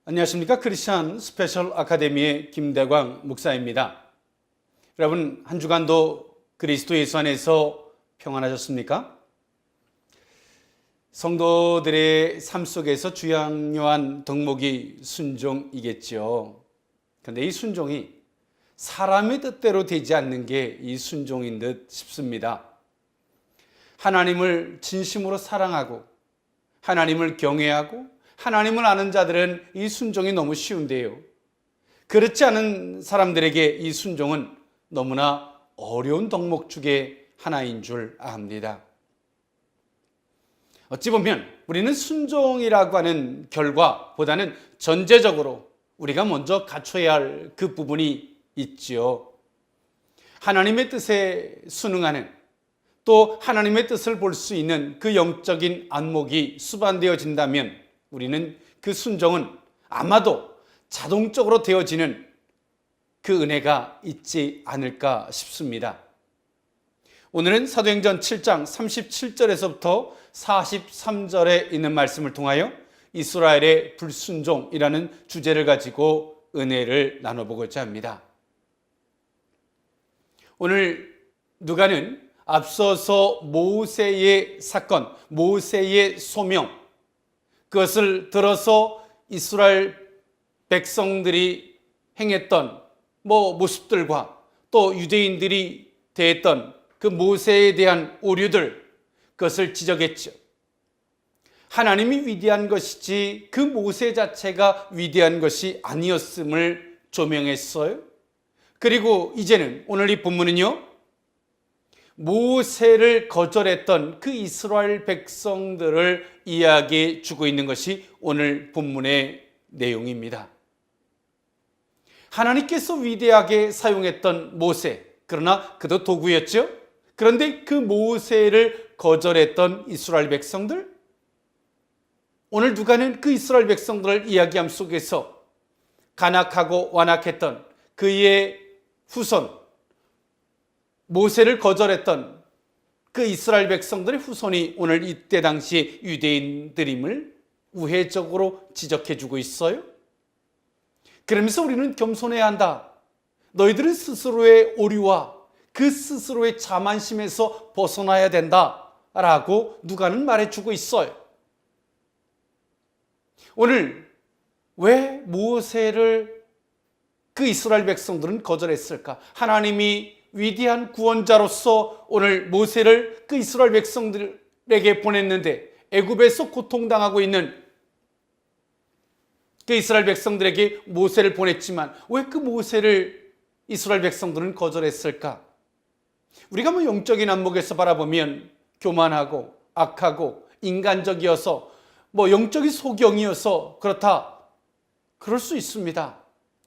안녕하십니까. 크리스천 스페셜 아카데미의 김대광 목사입니다. 여러분, 한 주간도 그리스도 예수 안에서 평안하셨습니까? 성도들의 삶 속에서 중요한 덕목이 순종이겠죠. 그런데 이 순종이 사람의 뜻대로 되지 않는 게 이 순종인 듯 싶습니다. 하나님을 진심으로 사랑하고 하나님을 경외하고 하나님을 아는 자들은 이 순종이 너무 쉬운데요. 그렇지 않은 사람들에게 이 순종은 너무나 어려운 덕목 중에 하나인 줄 압니다. 어찌 보면 우리는 순종이라고 하는 결과보다는 전제적으로 우리가 먼저 갖춰야 할 그 부분이 있지요. 하나님의 뜻에 순응하는, 또 하나님의 뜻을 볼 수 있는 그 영적인 안목이 수반되어진다면 우리는 그 순종은 아마도 자동적으로 되어지는 그 은혜가 있지 않을까 싶습니다. 오늘은 사도행전 7장 37절에서부터 43절에 있는 말씀을 통하여 이스라엘의 불순종이라는 주제를 가지고 은혜를 나눠보고자 합니다. 오늘 누가는 앞서서 모세의 사건, 모세의 소명, 그것을 들어서 이스라엘 백성들이 행했던 모습들과 또 유대인들이 대했던 그 모세에 대한 오류들, 그것을 지적했죠. 하나님이 위대한 것이지 그 모세 자체가 위대한 것이 아니었음을 조명했어요. 그리고 이제는 오늘 이 본문은요, 모세를 거절했던 그 이스라엘 백성들을 이야기해 주고 있는 것이 오늘 본문의 내용입니다. 하나님께서 위대하게 사용했던 모세, 그러나 그도 도구였죠. 그런데 그 모세를 거절했던 이스라엘 백성들, 오늘 누가는 그 이스라엘 백성들을 이야기함 속에서 간악하고 완악했던 그의 후손, 모세를 거절했던 그 이스라엘 백성들의 후손이 오늘 이때 당시 유대인들임을 우회적으로 지적해주고 있어요. 그러면서 우리는 겸손해야 한다. 너희들은 스스로의 오류와 그 스스로의 자만심에서 벗어나야 된다 라고 누가는 말해주고 있어요. 오늘 왜 모세를 그 이스라엘 백성들은 거절했을까? 하나님이 위대한 구원자로서 오늘 모세를 그 이스라엘 백성들에게 보냈는데 애굽에서 고통당하고 있는 그 이스라엘 백성들에게 모세를 보냈지만 왜 그 모세를 이스라엘 백성들은 거절했을까? 우리가 영적인 안목에서 바라보면 교만하고 악하고 인간적이어서 영적인 소경이어서 그렇다, 그럴 수 있습니다.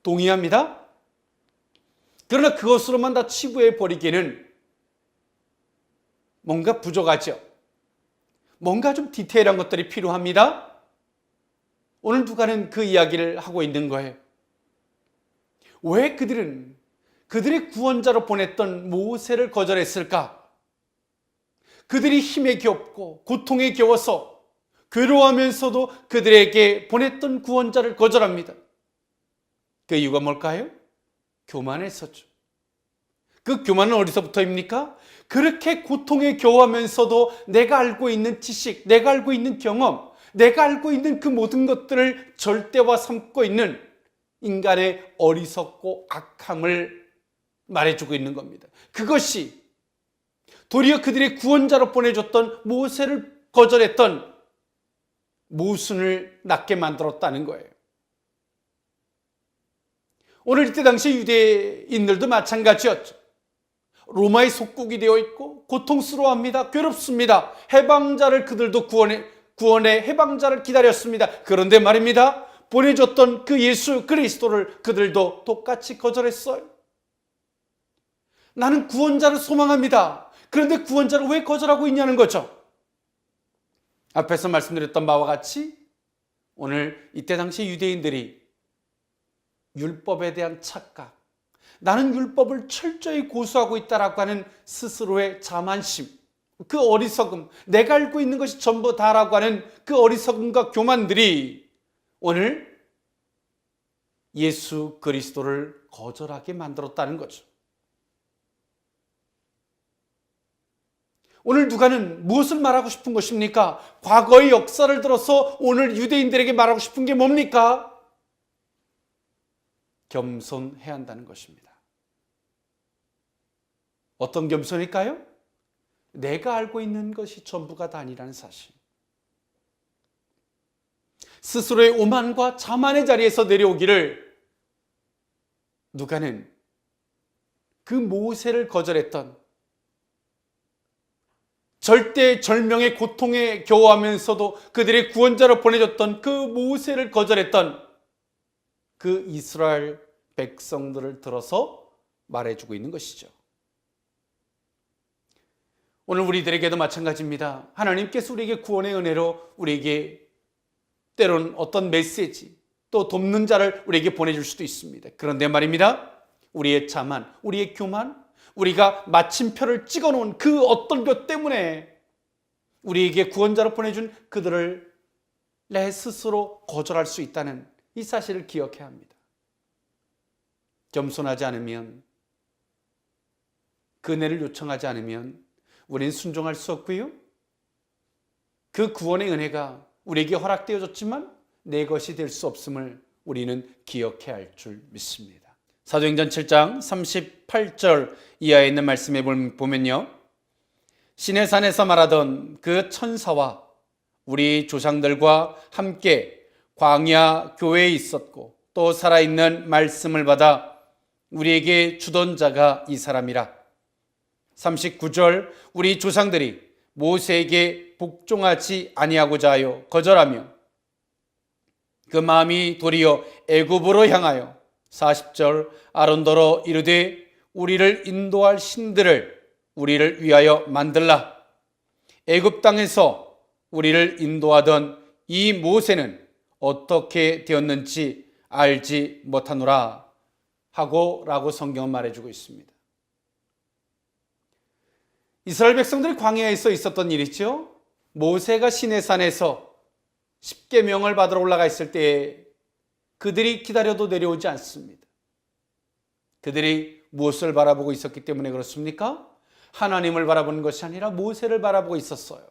동의합니다. 그러나 그것으로만 다 치부해 버리기는 뭔가 부족하죠. 뭔가 좀 디테일한 것들이 필요합니다. 오늘 누가는 그 이야기를 하고 있는 거예요. 왜 그들은 그들의 구원자로 보냈던 모세를 거절했을까? 그들이 힘에 겹고 고통에 겨워서 괴로워하면서도 그들에게 보냈던 구원자를 거절합니다. 그 이유가 뭘까요? 교만했었죠. 그 교만은 어디서부터입니까? 그렇게 고통에 겨워하면서도 내가 알고 있는 지식, 내가 알고 있는 경험, 내가 알고 있는 그 모든 것들을 절대화 삼고 있는 인간의 어리석고 악함을 말해주고 있는 겁니다. 그것이 도리어 그들의 구원자로 보내줬던 모세를 거절했던 모순을 낳게 만들었다는 거예요. 오늘 이때 당시 유대인들도 마찬가지였죠. 로마의 속국이 되어 있고 고통스러워합니다. 괴롭습니다. 해방자를 그들도 구원의 해방자를 기다렸습니다. 그런데 말입니다, 보내줬던 그 예수 그리스도를 그들도 똑같이 거절했어요. 나는 구원자를 소망합니다. 그런데 구원자를 왜 거절하고 있냐는 거죠. 앞에서 말씀드렸던 바와 같이 오늘 이때 당시 유대인들이 율법에 대한 착각, 나는 율법을 철저히 고수하고 있다라고 하는 스스로의 자만심, 그 어리석음, 내가 알고 있는 것이 전부 다라고 하는 그 어리석음과 교만들이 오늘 예수 그리스도를 거절하게 만들었다는 거죠. 오늘 누가는 무엇을 말하고 싶은 것입니까? 과거의 역사를 들어서 오늘 유대인들에게 말하고 싶은 게 뭡니까? 겸손해야 한다는 것입니다. 어떤 겸손일까요? 내가 알고 있는 것이 전부가 다 아니라는 사실. 스스로의 오만과 자만의 자리에서 내려오기를 누가는 그 모세를 거절했던, 절대절명의 고통에 겨워하면서도 그들의 구원자로 보내줬던 그 모세를 거절했던 그 이스라엘 백성들을 들어서 말해주고 있는 것이죠. 오늘 우리들에게도 마찬가지입니다. 하나님께서 우리에게 구원의 은혜로 우리에게 때로는 어떤 메시지, 또 돕는 자를 우리에게 보내줄 수도 있습니다. 그런데 말입니다, 우리의 자만, 우리의 교만, 우리가 마침표를 찍어놓은 그 어떤 것 때문에 우리에게 구원자로 보내준 그들을 내 스스로 거절할 수 있다는 이 사실을 기억해야 합니다. 겸손하지 않으면, 그 은혜를 요청하지 않으면 우리는 순종할 수 없고요, 그 구원의 은혜가 우리에게 허락되어졌지만 내 것이 될 수 없음을 우리는 기억해야 할 줄 믿습니다. 사도행전 7장 38절 이하에 있는 말씀에 보면요, 시내산에서 말하던 그 천사와 우리 조상들과 함께 광야 교회에 있었고 또 살아있는 말씀을 받아 우리에게 주던 자가 이 사람이라. 39절 우리 조상들이 모세에게 복종하지 아니하고자 하여 거절하며 그 마음이 도리어 애굽으로 향하여 40절 아론더러 이르되 우리를 인도할 신들을 우리를 위하여 만들라. 애굽 땅에서 우리를 인도하던 이 모세는 어떻게 되었는지 알지 못하노라 하고 라고 성경은 말해주고 있습니다. 이스라엘 백성들이 광야에서 있었던 일이죠. 모세가 시내산에서 십계명을 받으러 올라가 있을 때에 그들이 기다려도 내려오지 않습니다. 그들이 무엇을 바라보고 있었기 때문에 그렇습니까? 하나님을 바라보는 것이 아니라 모세를 바라보고 있었어요.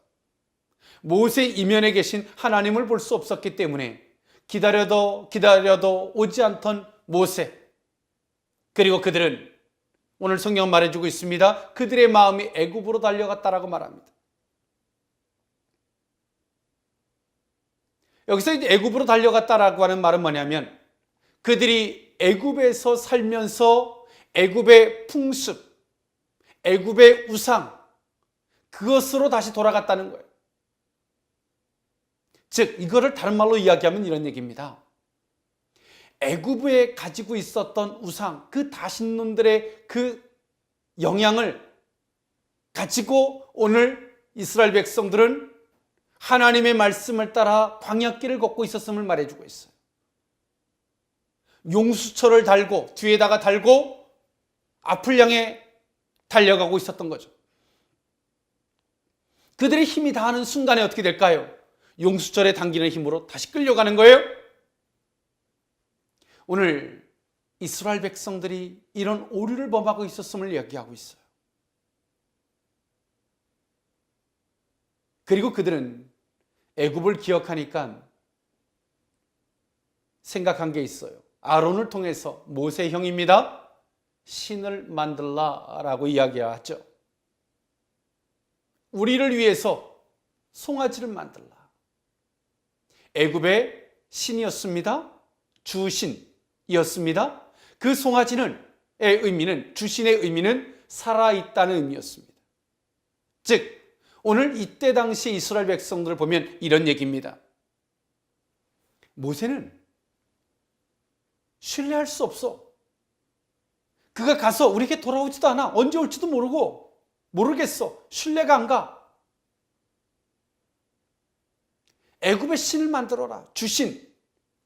모세 이면에 계신 하나님을 볼 수 없었기 때문에 기다려도 오지 않던 모세, 그리고 그들은 오늘 성경은 말해주고 있습니다. 그들의 마음이 애굽으로 달려갔다라고 말합니다. 여기서 이제 애굽으로 달려갔다라고 하는 말은 뭐냐면, 그들이 애굽에서 살면서 애굽의 풍습, 애굽의 우상, 그것으로 다시 돌아갔다는 거예요. 즉 이거를 다른 말로 이야기하면 이런 얘기입니다. 애굽에 가지고 있었던 우상, 그 다신론들의 그 영향을 가지고 오늘 이스라엘 백성들은 하나님의 말씀을 따라 광야길을 걷고 있었음을 말해주고 있어요. 용수철을 달고 뒤에다가 달고 앞을 향해 달려가고 있었던 거죠. 그들의 힘이 다하는 순간에 어떻게 될까요? 용수철에 당기는 힘으로 다시 끌려가는 거예요. 오늘 이스라엘 백성들이 이런 오류를 범하고 있었음을 이야기하고 있어요. 그리고 그들은 애굽을 기억하니까 생각한 게 있어요. 아론을 통해서, 모세 형입니다, 신을 만들라라고 이야기하죠. 우리를 위해서 송아지를 만들라. 애굽의 신이었습니다. 주신이었습니다. 그 송아지의 의미는, 주신의 의미는 살아있다는 의미였습니다. 즉 오늘 이때 당시 이스라엘 백성들을 보면 이런 얘기입니다. 모세는 신뢰할 수 없어. 그가 가서 우리에게 돌아오지도 않아. 언제 올지도 모르겠어. 신뢰가 안 가. 애굽의 신을 만들어라. 주신,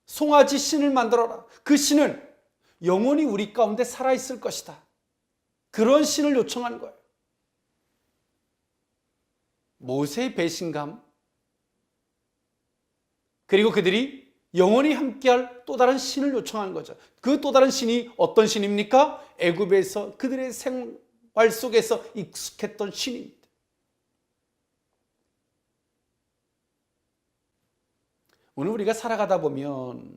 송아지 신을 만들어라. 그 신은 영원히 우리 가운데 살아있을 것이다. 그런 신을 요청하는 거예요. 모세의 배신감, 그리고 그들이 영원히 함께할 또 다른 신을 요청한 거죠. 그 또 다른 신이 어떤 신입니까? 애굽에서 그들의 생활 속에서 익숙했던 신입니다. 오늘 우리가 살아가다 보면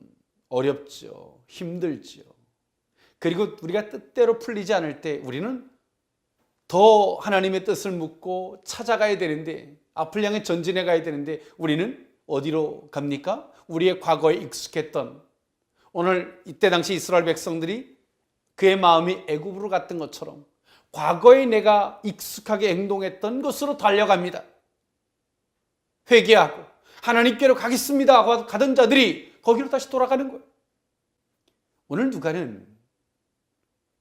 어렵죠. 힘들죠. 그리고 우리가 뜻대로 풀리지 않을 때 우리는 더 하나님의 뜻을 묻고 찾아가야 되는데, 앞을 향해 전진해 가야 되는데 우리는 어디로 갑니까? 우리의 과거에 익숙했던, 오늘 이때 당시 이스라엘 백성들이 그의 마음이 애굽으로 갔던 것처럼 과거에 내가 익숙하게 행동했던 곳으로 달려갑니다. 회개하고 하나님께로 가겠습니다 하고 가던 자들이 거기로 다시 돌아가는 거예요. 오늘 누가는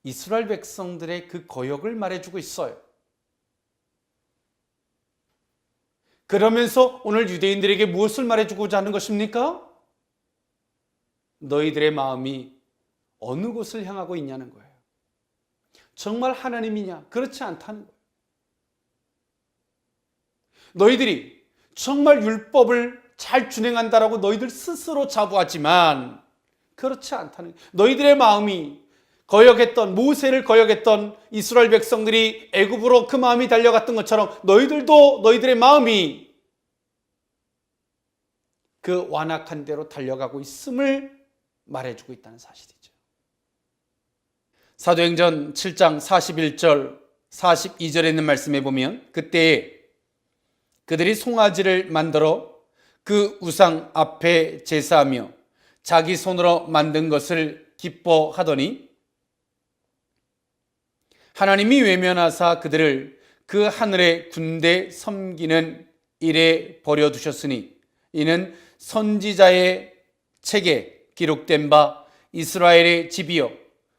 이스라엘 백성들의 그 거역을 말해주고 있어요. 그러면서 오늘 유대인들에게 무엇을 말해주고자 하는 것입니까? 너희들의 마음이 어느 곳을 향하고 있냐는 거예요. 정말 하나님이냐? 그렇지 않다는 거예요. 너희들이 정말 율법을 잘 준행한다라고 너희들 스스로 자부하지만 그렇지 않다는 거예요. 너희들의 마음이 거역했던, 모세를 거역했던 이스라엘 백성들이 애굽으로 그 마음이 달려갔던 것처럼 너희들도 너희들의 마음이 그 완악한 대로 달려가고 있음을 말해주고 있다는 사실이죠. 사도행전 7장 41절 42절에 있는 말씀에 보면 그때에 그들이 송아지를 만들어 그 우상 앞에 제사하며 자기 손으로 만든 것을 기뻐하더니 하나님이 외면하사 그들을 그 하늘의 군대 섬기는 일에 버려두셨으니 이는 선지자의 책에 기록된 바 이스라엘의 집이여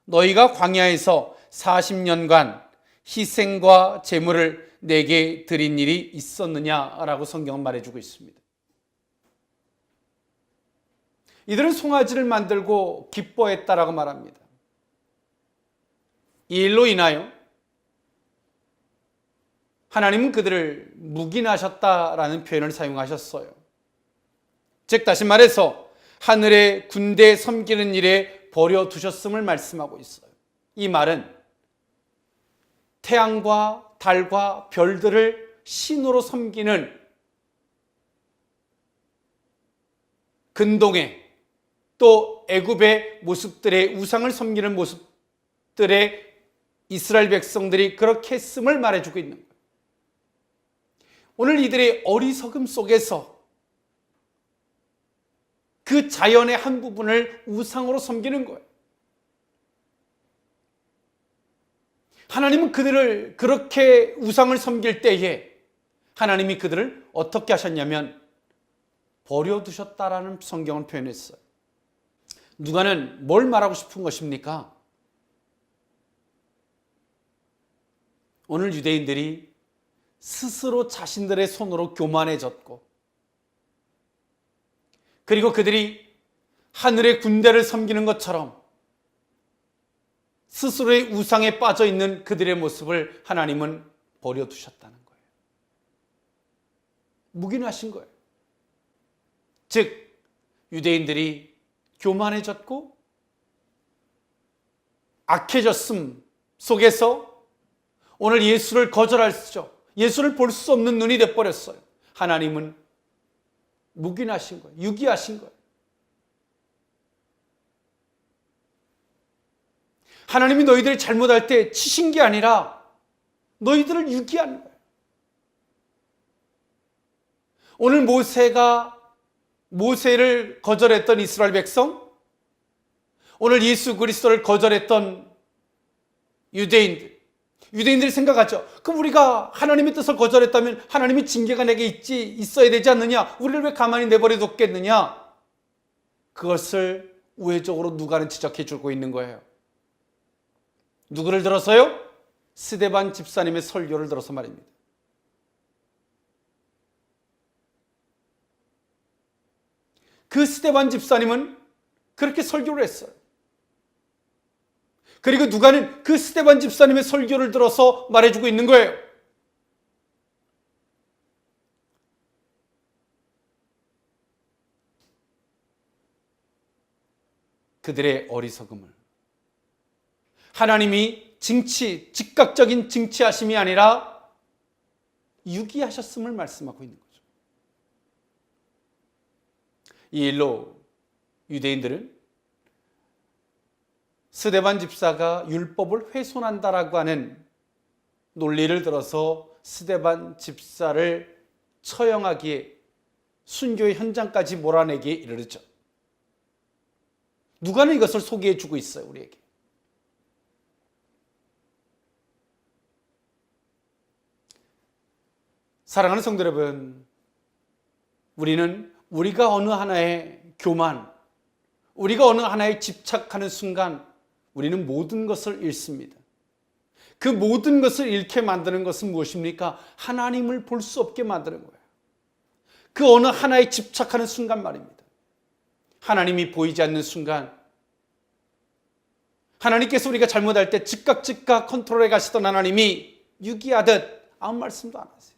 너희가 광야에서 40년간 희생과 제물을 내게 드린 일이 있었느냐라고 성경은 말해주고 있습니다. 이들은 송아지를 만들고 기뻐했다라고 말합니다. 이 일로 인하여 하나님은 그들을 묵인하셨다라는 표현을 사용하셨어요. 즉 다시 말해서 하늘의 군대 섬기는 일에 버려두셨음을 말씀하고 있어요. 이 말은 태양과 달과 별들을 신으로 섬기는 근동의 또 애굽의 모습들의 우상을 섬기는 모습들의 이스라엘 백성들이 그렇게 했음을 말해주고 있는 거예요. 오늘 이들의 어리석음 속에서 그 자연의 한 부분을 우상으로 섬기는 거예요. 하나님은 그들을 그렇게 우상을 섬길 때에 하나님이 그들을 어떻게 하셨냐면 버려두셨다라는 성경을 표현했어요. 누가는 뭘 말하고 싶은 것입니까? 오늘 유대인들이 스스로 자신들의 손으로 교만해졌고 그리고 그들이 하늘의 군대를 섬기는 것처럼 스스로의 우상에 빠져 있는 그들의 모습을 하나님은 버려두셨다는 거예요. 묵인하신 거예요. 즉 유대인들이 교만해졌고 악해졌음 속에서 오늘 예수를 거절하시죠. 예수를 볼 수 없는 눈이 돼버렸어요. 하나님은 묵인하신 거예요. 유기하신 거예요. 하나님이 너희들이 잘못할 때 치신 게 아니라 너희들을 유기하는 거예요. 오늘 모세를 거절했던 이스라엘 백성, 오늘 예수 그리스도를 거절했던 유대인들이 생각하죠. 그럼 우리가 하나님의 뜻을 거절했다면 하나님의 징계가 내게 있어야 되지 않느냐? 우리를 왜 가만히 내버려 뒀겠느냐? 그것을 우회적으로 누가는 지적해 주고 있는 거예요. 누구를 들어서요? 스데반 집사님의 설교를 들어서 말입니다. 그 스데반 집사님은 그렇게 설교를 했어요. 그리고 누가는 그 스데반 집사님의 설교를 들어서 말해주고 있는 거예요. 그들의 어리석음을 하나님이 즉각적인 징치하심이 아니라 유기하셨음을 말씀하고 있는 거죠. 이 일로 유대인들은 스데반 집사가 율법을 훼손한다라고 하는 논리를 들어서 스데반 집사를 처형하기에 순교의 현장까지 몰아내기에 이르렀죠. 누가는 이것을 소개해 주고 있어요, 우리에게. 사랑하는 성도 여러분, 우리는 우리가 어느 하나의 교만, 우리가 어느 하나에 집착하는 순간 우리는 모든 것을 잃습니다. 그 모든 것을 잃게 만드는 것은 무엇입니까? 하나님을 볼 수 없게 만드는 거예요. 그 어느 하나에 집착하는 순간 말입니다. 하나님이 보이지 않는 순간, 하나님께서 우리가 잘못할 때 즉각 컨트롤해 가시던 하나님이 유기하듯 아무 말씀도 안 하세요.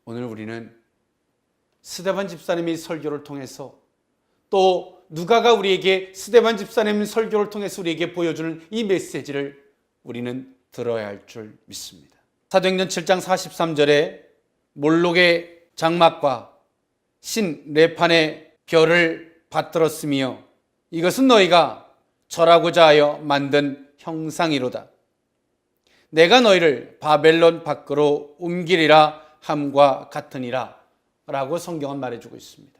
오늘 우리는 스데반 집사님의 설교를 통해서, 또 누가가 우리에게 스데반 집사님 설교를 통해서 우리에게 보여주는 이 메시지를 우리는 들어야 할 줄 믿습니다. 사도행전 7장 43절에 몰록의 장막과 신 레판의 별을 받들었으며 이것은 너희가 절하고자 하여 만든 형상이로다. 내가 너희를 바벨론 밖으로 옮기리라 함과 같으니라 라고 성경은 말해주고 있습니다.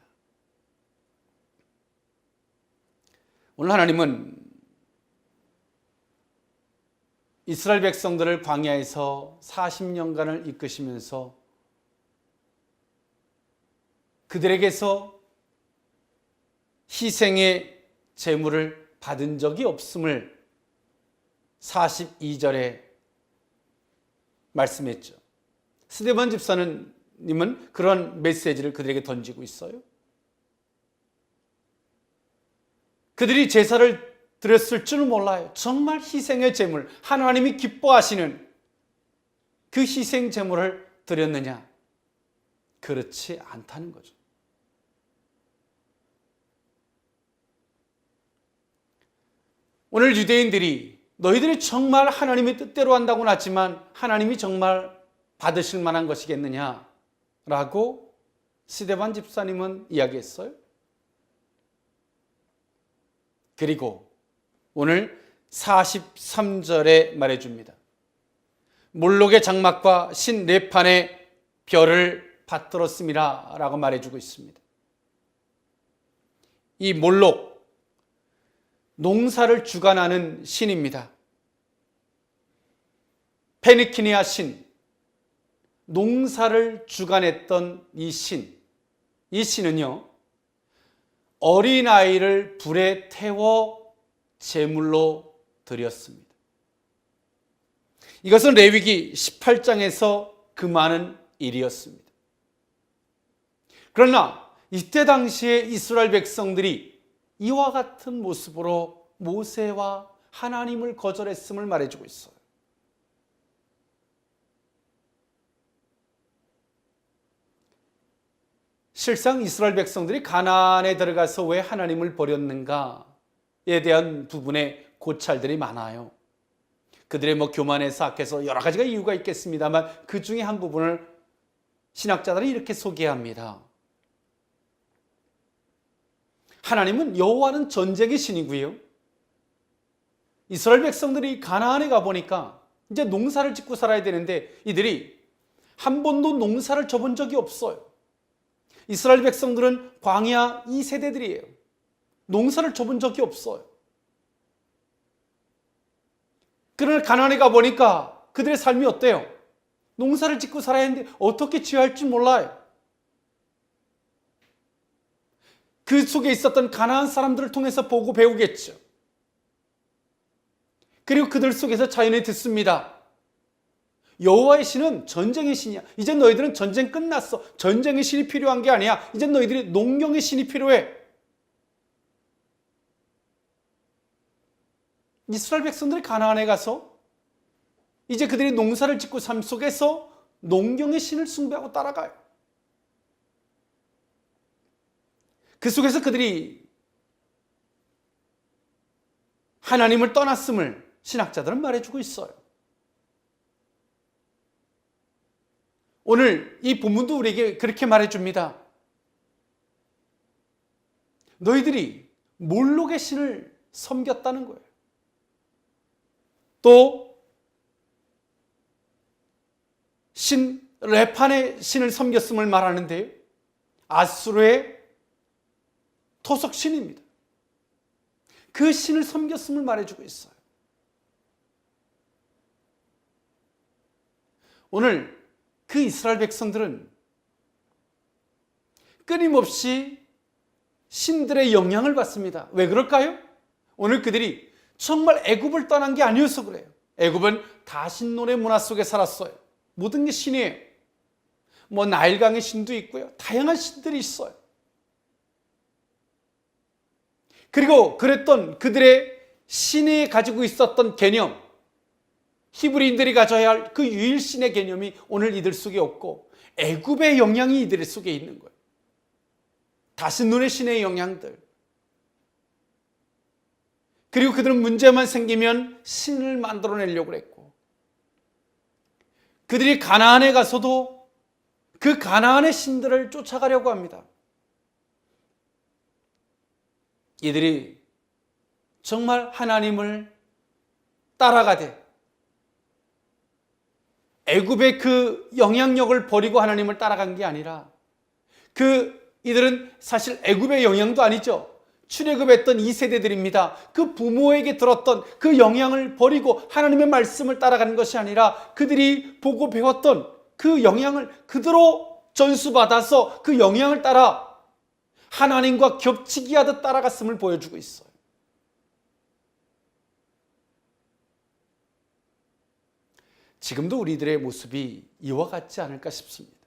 오늘 하나님은 이스라엘 백성들을 광야에서 40년간을 이끄시면서 그들에게서 희생의 제물을 받은 적이 없음을 42절에 말씀했죠. 스데반 집사님은 그런 메시지를 그들에게 던지고 있어요. 그들이 제사를 드렸을 줄은 몰라요. 정말 희생의 제물, 하나님이 기뻐하시는 그 희생 제물을 드렸느냐? 그렇지 않다는 거죠. 오늘 유대인들이 너희들이 정말 하나님의 뜻대로 한다고는 하지만 하나님이 정말 받으실 만한 것이겠느냐? 라고 스데반 집사님은 이야기했어요. 그리고 오늘 43절에 말해줍니다. 몰록의 장막과 신 레판의 별을 받들었음이라 라고 말해주고 있습니다. 이 몰록, 농사를 주관하는 신입니다. 페니키니아 신, 농사를 주관했던 이 신은요, 어린아이를 불에 태워 제물로 드렸습니다. 이것은 레위기 18장에서 그 많은 일이었습니다. 그러나 이때 당시에 이스라엘 백성들이 이와 같은 모습으로 모세와 하나님을 거절했음을 말해주고 있어요. 실상 이스라엘 백성들이 가나안에 들어가서 왜 하나님을 버렸는가에 대한 부분에 고찰들이 많아요. 그들의 교만에서 악해서 여러 가지가 이유가 있겠습니다만 그 중에 한 부분을 신학자들이 이렇게 소개합니다. 하나님은 여호와는 전쟁의 신이고요. 이스라엘 백성들이 가나안에 가보니까 이제 농사를 짓고 살아야 되는데 이들이 한 번도 농사를 져본 적이 없어요. 이스라엘 백성들은 광야 2세대들이에요. 농사를 져본 적이 없어요. 그러나 가나안에 가보니까 그들의 삶이 어때요? 농사를 짓고 살아야 하는데 어떻게 지어야 할지 몰라요. 그 속에 있었던 가나안 사람들을 통해서 보고 배우겠죠. 그리고 그들 속에서 자연히 듣습니다. 여호와의 신은 전쟁의 신이야. 이제 너희들은 전쟁 끝났어. 전쟁의 신이 필요한 게 아니야. 이제 너희들이 농경의 신이 필요해. 이스라엘 백성들이 가나안에 가서 이제 그들이 농사를 짓고 삶 속에서 농경의 신을 숭배하고 따라가요. 그 속에서 그들이 하나님을 떠났음을 신학자들은 말해주고 있어요. 오늘 이 본문도 우리에게 그렇게 말해줍니다. 너희들이 몰록의 신을 섬겼다는 거예요. 또 레판의 신을 섬겼음을 말하는데요. 아수르의 토속 신입니다. 그 신을 섬겼음을 말해주고 있어요. 오늘 그 이스라엘 백성들은 끊임없이 신들의 영향을 받습니다. 왜 그럴까요? 오늘 그들이 정말 애굽을 떠난 게 아니어서 그래요. 애굽은 다신론의 문화 속에 살았어요. 모든 게 신이에요. 나일강의 신도 있고요. 다양한 신들이 있어요. 그리고 그랬던 그들의 신이 가지고 있었던 개념, 히브리인들이 가져야 할 그 유일신의 개념이 오늘 이들 속에 없고 애굽의 영향이 이들 속에 있는 거예요. 다신론의 신의 영향들. 그리고 그들은 문제만 생기면 신을 만들어내려고 했고, 그들이 가나안에 가서도 그 가나안의 신들을 쫓아가려고 합니다. 이들이 정말 하나님을 따라가되 애굽의 그 영향력을 버리고 하나님을 따라간 게 아니라, 이들은 사실 애굽의 영향도 아니죠. 출애굽했던 2세대들입니다. 그 부모에게 들었던 그 영향을 버리고 하나님의 말씀을 따라가는 것이 아니라 그들이 보고 배웠던 그 영향을 그대로 전수받아서 그 영향을 따라 하나님과 겹치기 하듯 따라갔음을 보여주고 있어요. 지금도 우리들의 모습이 이와 같지 않을까 싶습니다.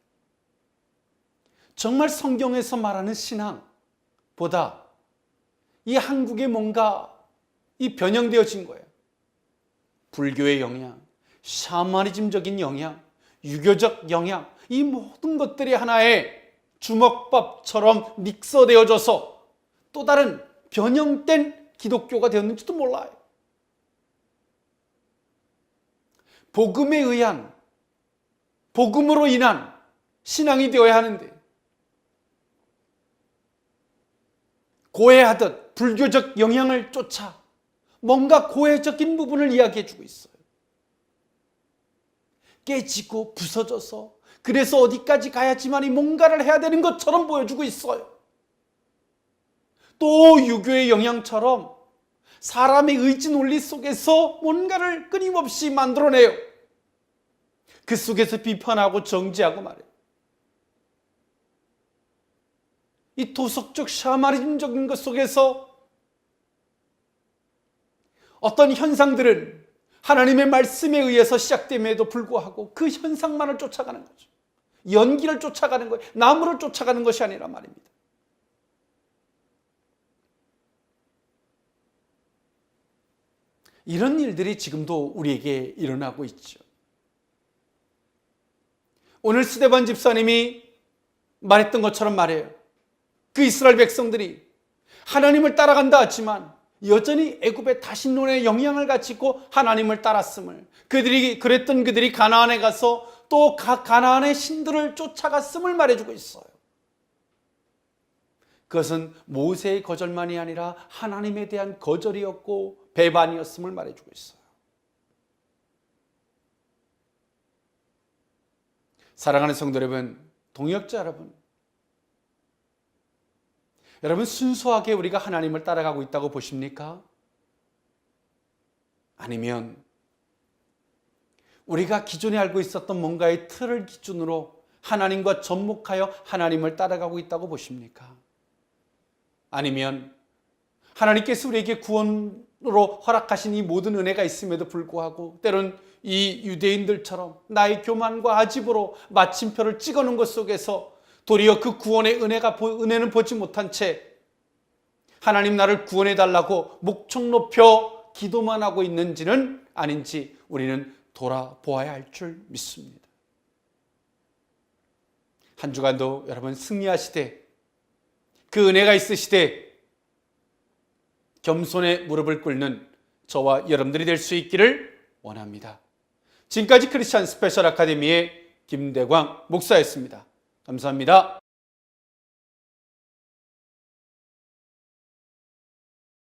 정말 성경에서 말하는 신앙보다 이 한국에 뭔가 변형되어진 거예요. 불교의 영향, 샤머니즘적인 영향, 유교적 영향, 이 모든 것들이 하나의 주먹밥처럼 믹서되어져서 또 다른 변형된 기독교가 되었는지도 몰라요. 복음에 의한, 복음으로 인한 신앙이 되어야 하는데 고해하듯 불교적 영향을 쫓아 뭔가 고해적인 부분을 이야기해 주고 있어요. 깨지고 부서져서 그래서 어디까지 가야지만이 뭔가를 해야 되는 것처럼 보여주고 있어요. 또 유교의 영향처럼 사람의 의지 논리 속에서 뭔가를 끊임없이 만들어내요. 그 속에서 비판하고 정죄하고 말해요. 이 토속적 샤머니즘적인 것 속에서 어떤 현상들은 하나님의 말씀에 의해서 시작됨에도 불구하고 그 현상만을 쫓아가는 거죠. 연기를 쫓아가는 거예요. 나무를 쫓아가는 것이 아니라 말입니다. 이런 일들이 지금도 우리에게 일어나고 있죠. 오늘 스데반 집사님이 말했던 것처럼 말해요. 그 이스라엘 백성들이 하나님을 따라간다 하지만 여전히 애굽의 다신론의 영향을 가지고 하나님을 따랐음을, 그들이 가나안에 가서 또 가나안의 신들을 쫓아갔음을 말해주고 있어요. 그것은 모세의 거절만이 아니라 하나님에 대한 거절이었고 배반이었음을 말해주고 있어요. 사랑하는 성도 여러분, 동역자 여러분, 순수하게 우리가 하나님을 따라가고 있다고 보십니까? 아니면 우리가 기존에 알고 있었던 뭔가의 틀을 기준으로 하나님과 접목하여 하나님을 따라가고 있다고 보십니까? 아니면 하나님께서 우리에게 구원으로 허락하신 이 모든 은혜가 있음에도 불구하고 때론 이 유대인들처럼 나의 교만과 아집으로 마침표를 찍어놓은 것 속에서 도리어 그 구원의 은혜는 보지 못한 채 하나님 나를 구원해달라고 목청 높여 기도만 하고 있는지는 아닌지 우리는 돌아보아야 할 줄 믿습니다. 한 주간도 여러분 승리하시되 그 은혜가 있으시되 겸손의 무릎을 꿇는 저와 여러분들이 될 수 있기를 원합니다. 지금까지 크리스찬 스페셜 아카데미의 김대광 목사였습니다. 감사합니다.